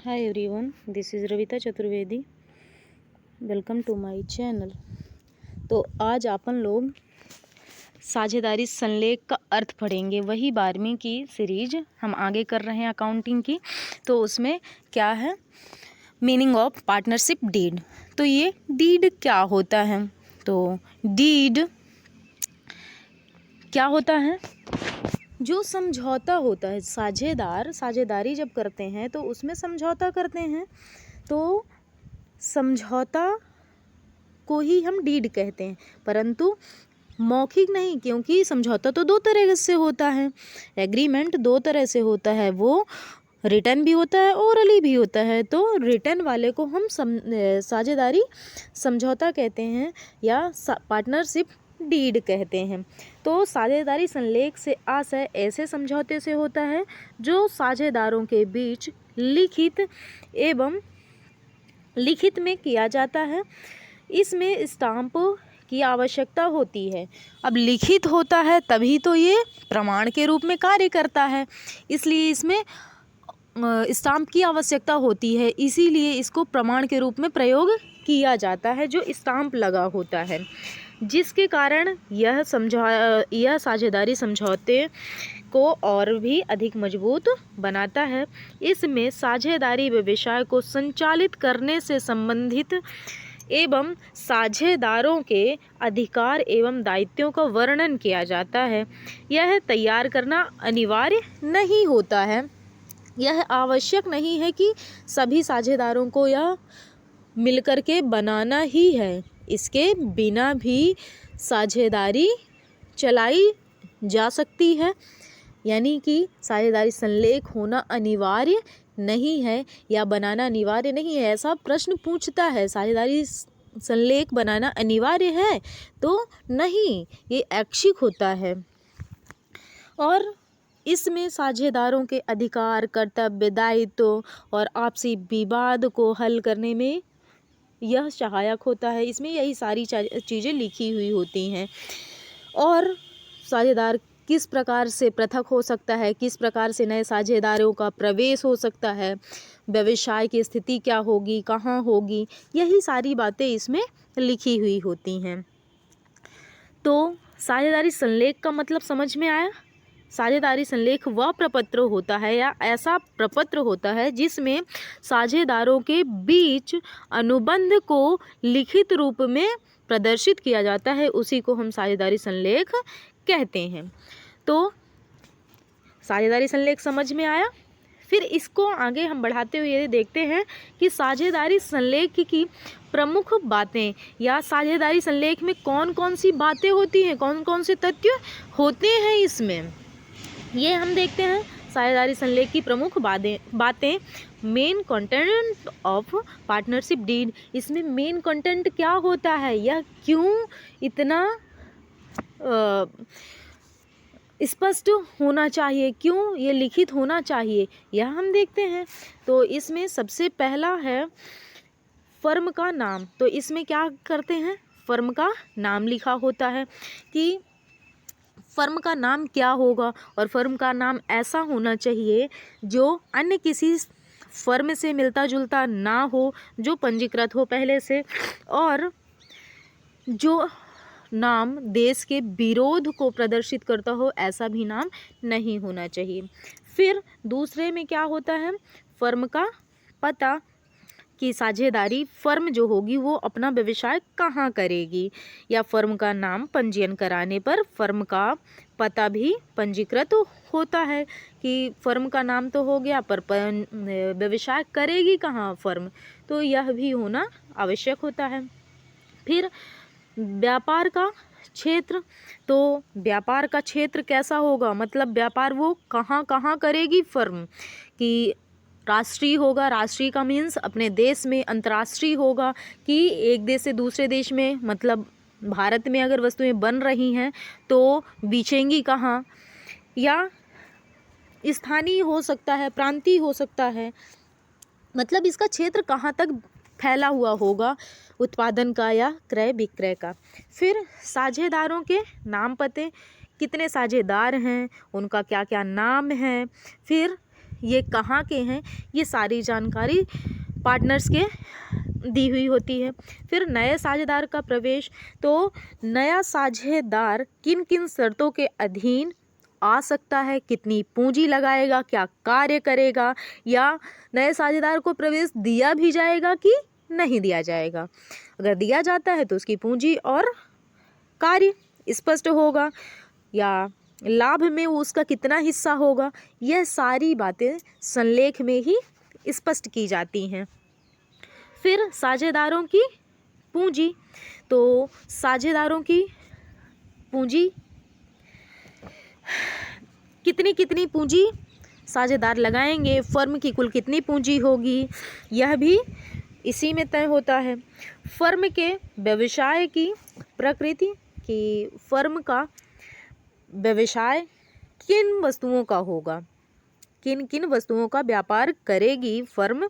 Hi everyone, this is Ravita Chaturvedi. Welcome to my channel. तो आज अपन लोग साझेदारी संलेख का अर्थ पढ़ेंगे. वही 12वीं की सीरीज हम आगे कर रहे हैं अकाउंटिंग की. तो उसमें क्या है मीनिंग ऑफ पार्टनरशिप डीड. तो ये डीड क्या होता है? तो डीड क्या होता है? जो समझौता होता है. साझेदारी जब करते हैं तो उसमें समझौता करते हैं. तो समझौता को ही हम डीड कहते हैं, परंतु मौखिक नहीं, क्योंकि समझौता तो दो तरह से होता है. एग्रीमेंट दो तरह से होता है, वो रिटन भी होता है, ओरली भी होता है. तो रिटन वाले को हम साझेदारी समझौता कहते हैं या पार्टनरशिप डीड कहते हैं. तो साझेदारी संलेख से आशय ऐसे समझौते से होता है जो साझेदारों के बीच लिखित में किया जाता है. इसमें स्टाम्प की आवश्यकता होती है. अब लिखित होता है तभी तो ये प्रमाण के रूप में कार्य करता है, इसलिए इसमें स्टाम्प की आवश्यकता होती है. इसीलिए इसको प्रमाण के रूप में प्रयोग किया जाता है, जो स्टाम्प लगा होता है, जिसके कारण यह साझेदारी समझौते को और भी अधिक मजबूत बनाता है. इसमें साझेदारी व्यवसाय को संचालित करने से संबंधित एवं साझेदारों के अधिकार एवं दायित्वों का वर्णन किया जाता है. यह तैयार करना अनिवार्य नहीं होता है. यह आवश्यक नहीं है कि सभी साझेदारों को यह मिलकर के बनाना ही है. इसके बिना भी साझेदारी चलाई जा सकती है. यानी कि साझेदारी संलेख होना अनिवार्य नहीं है या बनाना अनिवार्य नहीं है. ऐसा प्रश्न पूछता है, साझेदारी संलेख बनाना अनिवार्य है? तो नहीं, ये ऐच्छिक होता है. और इसमें साझेदारों के अधिकार, कर्तव्य, दायित्व और आपसी विवाद को हल करने में यह सहायक होता है. इसमें यही सारी चीज़ें लिखी हुई होती हैं. और साझेदार किस प्रकार से पृथक हो सकता है, किस प्रकार से नए साझेदारों का प्रवेश हो सकता है, व्यवसाय की स्थिति क्या होगी, कहाँ होगी, यही सारी बातें इसमें लिखी हुई होती हैं. तो साझेदारी संलेख का मतलब समझ में आया? साझेदारी संलेख वह प्रपत्र होता है या ऐसा प्रपत्र होता है जिसमें साझेदारों के बीच अनुबंध को लिखित रूप में प्रदर्शित किया जाता है. उसी को हम साझेदारी संलेख कहते हैं. तो साझेदारी संलेख समझ में आया. फिर इसको आगे हम बढ़ाते हुए देखते हैं कि साझेदारी संलेख की प्रमुख बातें या साझेदारी संलेख में कौन कौन सी बातें होती हैं, कौन कौन से तथ्य होते हैं इसमें, ये हम देखते हैं. साझेदारी संलेख की प्रमुख बातें main content of partnership deed. इसमें मेन कंटेंट क्या होता है, यह क्यों इतना स्पष्ट होना चाहिए, क्यों ये लिखित होना चाहिए, यह हम देखते हैं. तो इसमें सबसे पहला है फर्म का नाम. तो इसमें क्या करते हैं, फर्म का नाम लिखा होता है कि फर्म का नाम क्या होगा, और फर्म का नाम ऐसा होना चाहिए जो अन्य किसी फर्म से मिलता जुलता ना हो, जो पंजीकृत हो पहले से, और जो नाम देश के विरोध को प्रदर्शित करता हो, ऐसा भी नाम नहीं होना चाहिए. फिर दूसरे में क्या होता है, फर्म का पता, कि साझेदारी फर्म जो होगी वो अपना व्यवसाय कहाँ करेगी, या फर्म का नाम पंजीयन कराने पर फर्म का पता भी पंजीकृत होता है कि फर्म का नाम तो हो गया, पर व्यवसाय करेगी कहाँ फर्म, तो यह भी होना आवश्यक होता है. फिर व्यापार का क्षेत्र. तो व्यापार का क्षेत्र कैसा होगा, मतलब व्यापार वो कहाँ कहाँ करेगी फर्म, कि राष्ट्रीय होगा. राष्ट्रीय का मीन्स अपने देश में, अंतर्राष्ट्रीय होगा कि एक देश से दूसरे देश में, मतलब भारत में अगर वस्तुएं बन रही हैं तो बेचेंगी कहाँ, या स्थानीय हो सकता है, प्रांतीय हो सकता है, मतलब इसका क्षेत्र कहाँ तक फैला हुआ होगा उत्पादन का या क्रय विक्रय का. फिर साझेदारों के नाम पते, कितने साझेदार हैं, उनका क्या क्या नाम है. फिर ये कहाँ के हैं, ये सारी जानकारी पार्टनर्स के दी हुई होती है। फिर नए साझेदार का प्रवेश, तो नया साझेदार किन किन शर्तों के अधीन आ सकता है, कितनी पूंजी लगाएगा, क्या कार्य करेगा, या नए साझेदार को प्रवेश दिया भी जाएगा कि नहीं दिया जाएगा। अगर दिया जाता है तो उसकी पूंजी और कार्य स्पष्ट होगा, या लाभ में उसका कितना हिस्सा होगा, यह सारी बातें संलेख में ही स्पष्ट की जाती हैं। फिर साझेदारों की पूंजी, तो साझेदारों की पूंजी कितनी कितनी पूंजी साझेदार लगाएंगे, फर्म की कुल कितनी पूंजी होगी, यह भी इसी में तय होता है। फर्म के व्यवसाय की प्रकृति, कि फर्म का व्यवसाय किन वस्तुओं का होगा, किन किन वस्तुओं का व्यापार करेगी फर्म।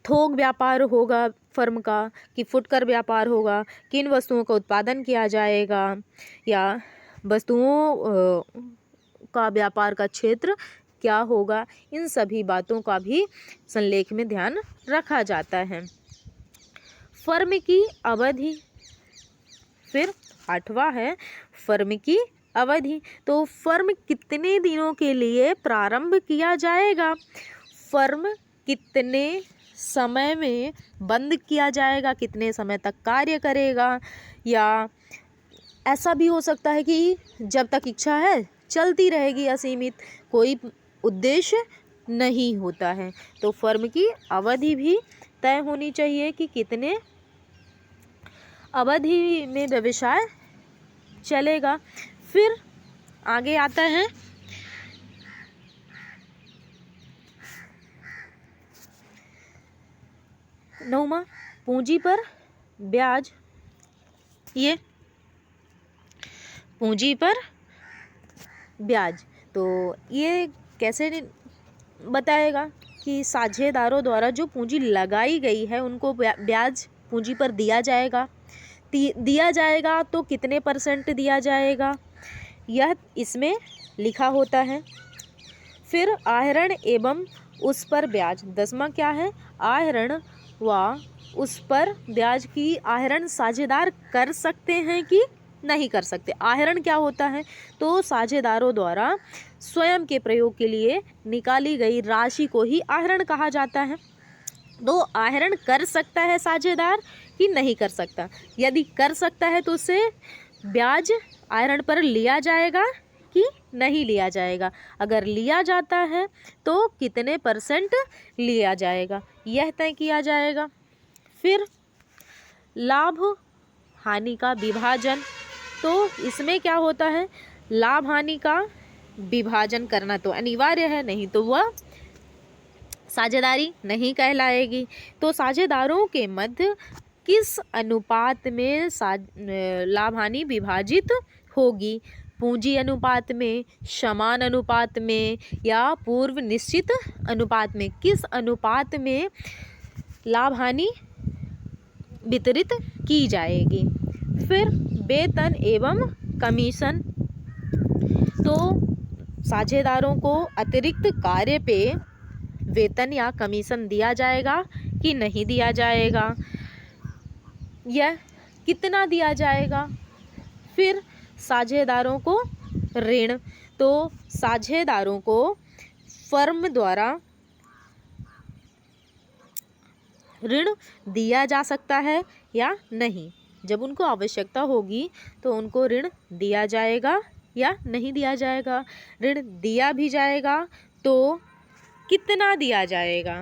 थोक व्यापार होगा फर्म का कि फुटकर व्यापार होगा, किन वस्तुओं का उत्पादन किया जाएगा, या वस्तुओं का व्यापार का क्षेत्र क्या होगा, इन सभी बातों का भी संलेख में ध्यान रखा जाता है। फर्म की अवधि, फिर 8वां है फर्म की अवधि, तो फर्म कितने दिनों के लिए प्रारंभ किया जाएगा, फर्म कितने समय में बंद किया जाएगा, कितने समय तक कार्य करेगा, या ऐसा भी हो सकता है कि जब तक इच्छा है चलती रहेगी असीमित, कोई उद्देश्य नहीं होता है। तो फर्म की अवधि भी तय होनी चाहिए कि कितने अवधि में व्यवसाय चलेगा। फिर आगे आता है 9वां पूंजी पर ब्याज। ये पूंजी पर ब्याज, तो ये कैसे बताएगा कि साझेदारों द्वारा जो पूंजी लगाई गई है उनको ब्याज पूंजी पर दिया जाएगा, दिया जाएगा तो कितने % दिया जाएगा, यह इसमें लिखा होता है। फिर आहरण एवं उस पर ब्याज, 10वां क्या है, आहरण व उस पर ब्याज की आहरण साझेदार कर सकते हैं कि नहीं कर सकते। आहरण क्या होता है, तो साझेदारों द्वारा स्वयं के प्रयोग के लिए निकाली गई राशि को ही आहरण कहा जाता है। तो आहरण कर सकता है साझेदार कि नहीं कर सकता, यदि कर सकता है तो उससे ब्याज आहरण पर लिया जाएगा कि नहीं लिया जाएगा, अगर लिया जाता है तो कितने % लिया जाएगा, यह तय किया जाएगा। फिर लाभ हानि का विभाजन, तो इसमें क्या होता है, लाभ हानि का विभाजन करना तो अनिवार्य है, नहीं तो वह साझेदारी नहीं कहलाएगी। तो साझेदारों के मध्य किस अनुपात में लाभ हानि विभाजित होगी, पूंजी अनुपात में, समान अनुपात में, या पूर्व निश्चित अनुपात में, किस अनुपात में लाभ हानि वितरित की जाएगी। फिर वेतन एवं कमीशन, तो साझेदारों को अतिरिक्त कार्य पे वेतन या कमीशन दिया जाएगा कि नहीं दिया जाएगा, यह कितना दिया जाएगा। फिर साझेदारों को ऋण, तो साझेदारों को फर्म द्वारा ऋण दिया जा सकता है या नहीं, जब उनको आवश्यकता होगी तो उनको ऋण दिया जाएगा या नहीं दिया जाएगा। ऋण दिया भी जाएगा तो कितना दिया जाएगा,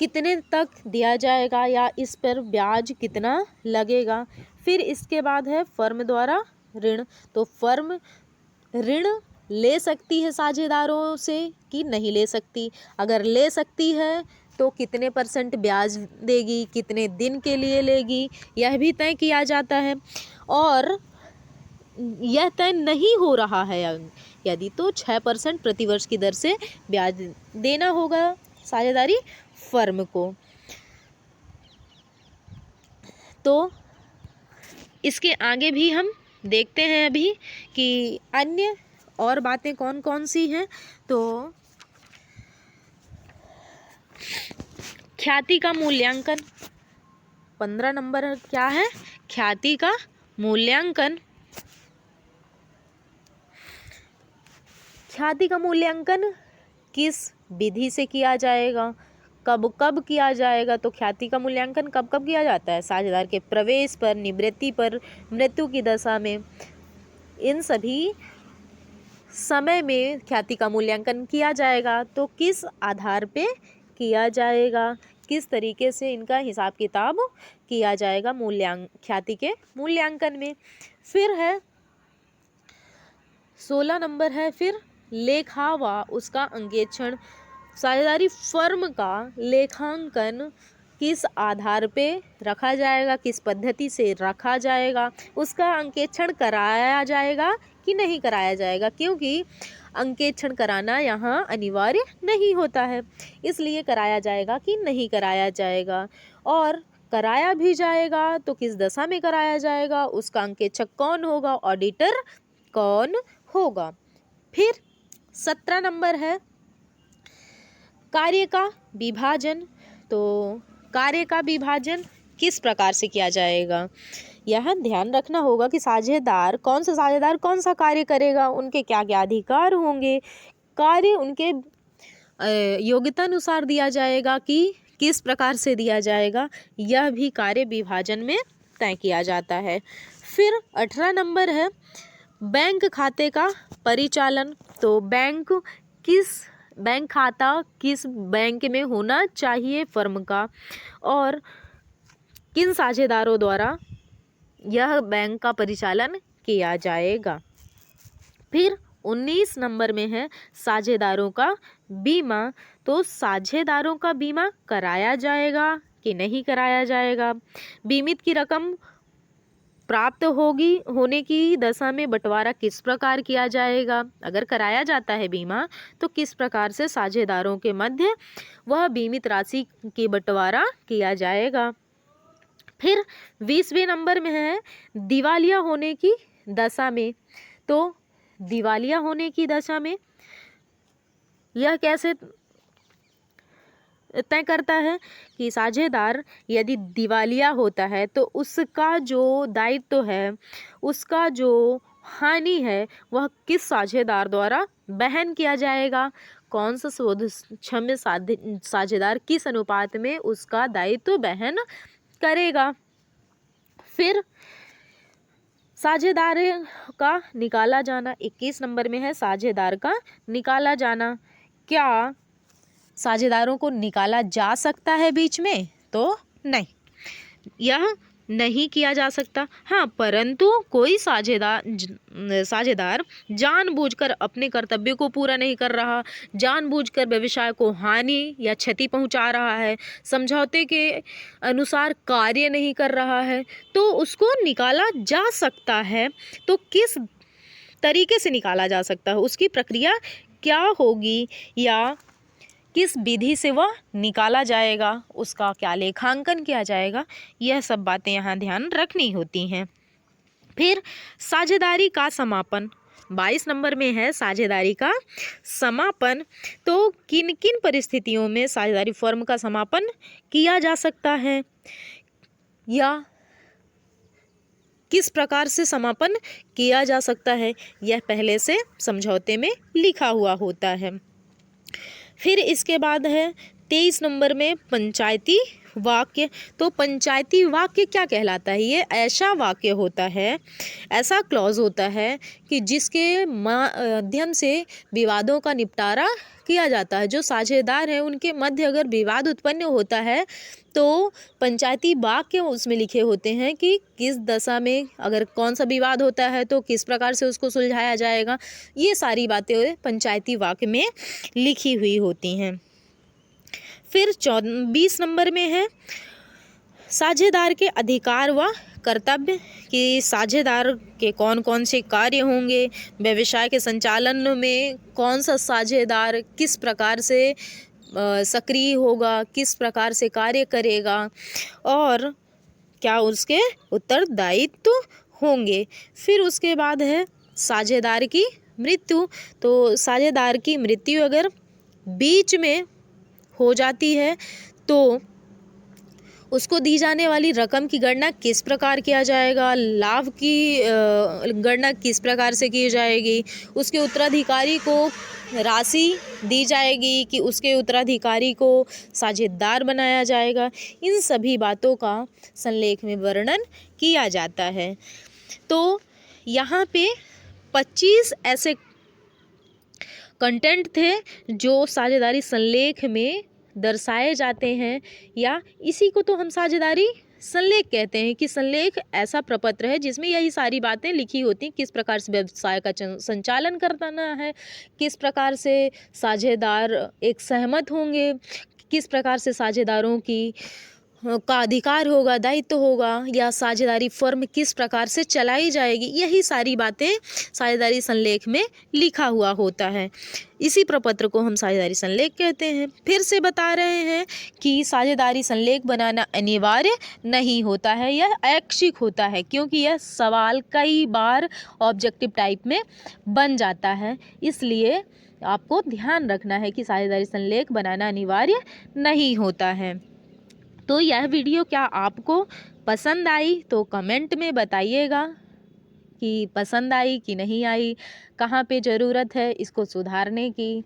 कितने तक दिया जाएगा, या इस पर ब्याज कितना लगेगा। फिर इसके बाद है फर्म द्वारा ऋण, तो फर्म ऋण ले सकती है साझेदारों से कि नहीं ले सकती, अगर ले सकती है तो कितने % ब्याज देगी, कितने दिन के लिए लेगी, यह भी तय किया जाता है। और यह तय नहीं हो रहा है यदि, तो 6% प्रतिवर्ष की दर से ब्याज देना होगा साझेदारी फर्म को। तो इसके आगे भी हम देखते हैं अभी कि अन्य और बातें कौन कौन सी हैं। तो ख्याति का मूल्यांकन, 15 नंबर क्या है? ख्याति का मूल्यांकन। ख्याति का मूल्यांकन किस विधि से किया जाएगा, कब कब किया जाएगा? तो ख्याति का मूल्यांकन कब कब किया जाता है? साझेदार के प्रवेश पर, निवृत्ति पर, मृत्यु की दशा में, इन सभी समय में ख्याति का मूल्यांकन किया जाएगा। तो किस आधार पे किया जाएगा, किस तरीके से इनका हिसाब किताब किया जाएगा ख्याति के मूल्यांकन में। फिर है 16 नंबर है फिर लेखा व उसका अंकेक्षण। साझेदारी फर्म का लेखांकन किस आधार पे रखा जाएगा, किस पद्धति से रखा जाएगा, उसका अंकेक्षण कराया जाएगा कि नहीं कराया जाएगा, क्योंकि अंकेक्षण कराना यहाँ अनिवार्य नहीं होता है, इसलिए कराया जाएगा कि नहीं कराया जाएगा। और कराया भी जाएगा तो किस दशा में कराया जाएगा, उसका अंकेक्षक कौन होगा, ऑडिटर कौन होगा। फिर 17 नंबर है कार्य का विभाजन। तो कार्य का विभाजन किस प्रकार से किया जाएगा, यह ध्यान रखना होगा कि साझेदार कौन सा कार्य करेगा, उनके क्या क्या अधिकार होंगे, कार्य उनके योग्यता अनुसार दिया जाएगा कि किस प्रकार से दिया जाएगा, यह भी कार्य विभाजन में तय किया जाता है। फिर 18 नंबर है बैंक खाते का परिचालन। तो बैंक खाता किस बैंक में होना चाहिए फर्म का, और किन साझेदारों द्वारा यह बैंक का परिचालन किया जाएगा। फिर 19 नंबर में है साझेदारों का बीमा। तो साझेदारों का बीमा कराया जाएगा कि नहीं कराया जाएगा, बीमित की रकम प्राप्त होने की दशा में बंटवारा किस प्रकार किया जाएगा, अगर कराया जाता है बीमा तो किस प्रकार से साझेदारों के मध्य वह बीमित राशि की बंटवारा किया जाएगा। फिर 20वें नंबर में है दिवालिया होने की दशा में। तो दिवालिया होने की दशा में यह कैसे तय करता है कि साझेदार यदि दिवालिया होता है तो उसका जो दायित्व है, उसका जो हानि है, वह किस साझेदार द्वारा वहन किया जाएगा, कौन सा शोध क्षम्य साझेदार किस अनुपात में उसका दायित्व वहन करेगा। फिर साझेदार का निकाला जाना, 21 नंबर में है साझेदार का निकाला जाना। क्या साझेदारों को निकाला जा सकता है बीच में? तो नहीं, यह नहीं किया जा सकता। हाँ, परंतु कोई साझेदार जानबूझकर अपने कर्तव्य को पूरा नहीं कर रहा, जानबूझकर व्यवसाय को हानि या क्षति पहुंचा रहा है, समझौते के अनुसार कार्य नहीं कर रहा है, तो उसको निकाला जा सकता है। तो किस तरीके से निकाला जा सकता है, उसकी प्रक्रिया क्या होगी या किस विधि से वह निकाला जाएगा, उसका क्या लेखांकन किया जाएगा, यह सब बातें यहाँ ध्यान रखनी होती हैं। फिर साझेदारी का समापन, 22 नंबर में है साझेदारी का समापन। तो किन किन परिस्थितियों में साझेदारी फर्म का समापन किया जा सकता है या किस प्रकार से समापन किया जा सकता है, यह पहले से समझौते में लिखा हुआ होता है। फिर इसके बाद है 23 नंबर में पंचायती वाक्य। तो पंचायती वाक्य क्या कहलाता है? ये ऐसा वाक्य होता है, ऐसा क्लॉज होता है कि जिसके माध्यम से विवादों का निपटारा किया जाता है। जो साझेदार हैं उनके मध्य अगर विवाद उत्पन्न होता है तो पंचायती वाक्य उसमें लिखे होते हैं कि किस दशा में अगर कौन सा विवाद होता है तो किस प्रकार से उसको सुलझाया जाएगा। ये सारी बातें पंचायती वाक्य में लिखी हुई होती हैं। फिर 24 नंबर में है साझेदार के अधिकार व कर्तव्य, कि साझेदार के कौन कौन से कार्य होंगे, व्यवसाय के संचालन में कौन सा साझेदार किस प्रकार से सक्रिय होगा, किस प्रकार से कार्य करेगा और क्या उसके उत्तरदायित्व होंगे। फिर उसके बाद है साझेदार की मृत्यु। तो साझेदार की मृत्यु अगर बीच में हो जाती है तो उसको दी जाने वाली रकम की गणना किस प्रकार किया जाएगा, लाभ की गणना किस प्रकार से की जाएगी, उसके उत्तराधिकारी को राशि दी जाएगी कि उसके उत्तराधिकारी को साझेदार बनाया जाएगा, इन सभी बातों का संलेख में वर्णन किया जाता है। तो यहाँ पे 25 ऐसे कंटेंट थे जो साझेदारी संलेख में दर्शाए जाते हैं, या इसी को तो हम साझेदारी संलेख कहते हैं कि संलेख ऐसा प्रपत्र है जिसमें यही सारी बातें लिखी होती हैं, किस प्रकार से व्यवसाय का संचालन करना है, किस प्रकार से साझेदार एक सहमत होंगे, किस प्रकार से साझेदारों का अधिकार होगा, दायित्व होगा, या साझेदारी फर्म किस प्रकार से चलाई जाएगी, यही सारी बातें साझेदारी संलेख में लिखा हुआ होता है। इसी प्रपत्र को हम साझेदारी संलेख कहते हैं। फिर से बता रहे हैं कि साझेदारी संलेख बनाना अनिवार्य नहीं होता है, यह ऐच्छिक होता है, क्योंकि यह सवाल कई बार ऑब्जेक्टिव टाइप में बन जाता है। इसलिए आपको ध्यान रखना है कि साझेदारी संलेख बनाना अनिवार्य नहीं होता है। तो यह वीडियो क्या आपको पसंद आई तो कमेंट में बताइएगा कि पसंद आई कि नहीं आई, कहाँ पे ज़रूरत है इसको सुधारने की।